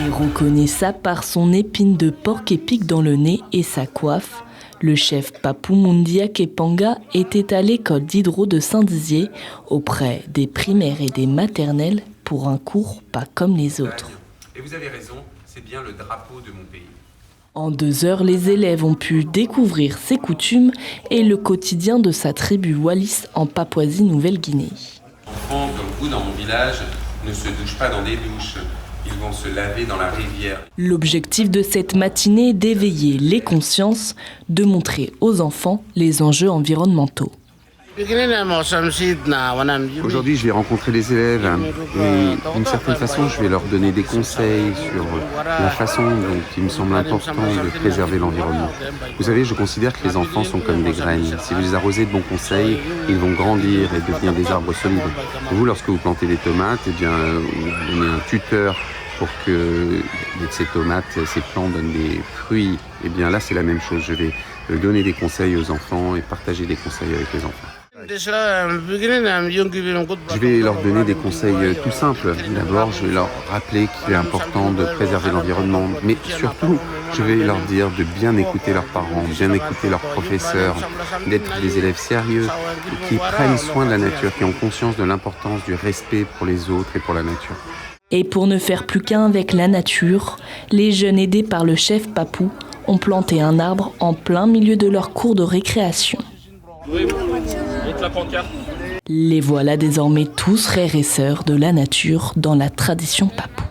Les reconnaît ça par son épine de porc épic dans le nez et sa coiffe. Le chef Papou Mundia Kepanga était à l'école d'Hydro de Saint-Dizier auprès des primaires et des maternelles pour un cours pas comme les autres. Et vous avez raison, c'est bien le drapeau de mon pays. En 2 heures, les élèves ont pu découvrir ses coutumes et le quotidien de sa tribu Wallis en Papouasie-Nouvelle-Guinée. Les enfants, comme vous dans mon village, ne se douchent pas dans des douches. Ils vont se laver dans la rivière. L'objectif de cette matinée est d'éveiller les consciences, de montrer aux enfants les enjeux environnementaux. Aujourd'hui, je vais rencontrer les élèves et d'une certaine façon, je vais leur donner des conseils sur la façon dont il me semble important de préserver l'environnement. Vous savez, je considère que les enfants sont comme des graines. Si vous les arrosez de bons conseils, ils vont grandir et devenir des arbres solides. Vous, lorsque vous plantez des tomates, eh bien, vous donnez un tuteur pour que ces tomates, ces plants donnent des fruits. Eh bien là, c'est la même chose. Je vais donner des conseils aux enfants et partager des conseils avec les enfants. Je vais leur donner des conseils tout simples. D'abord, je vais leur rappeler qu'il est important de préserver l'environnement. Mais surtout, je vais leur dire de bien écouter leurs parents, bien écouter leurs professeurs, d'être des élèves sérieux, qui prennent soin de la nature, qui ont conscience de l'importance du respect pour les autres et pour la nature. Et pour ne faire plus qu'un avec la nature, les jeunes aidés par le chef Papou ont planté un arbre en plein milieu de leur cours de récréation. Les voilà désormais tous frères et sœurs de la nature dans la tradition Papou.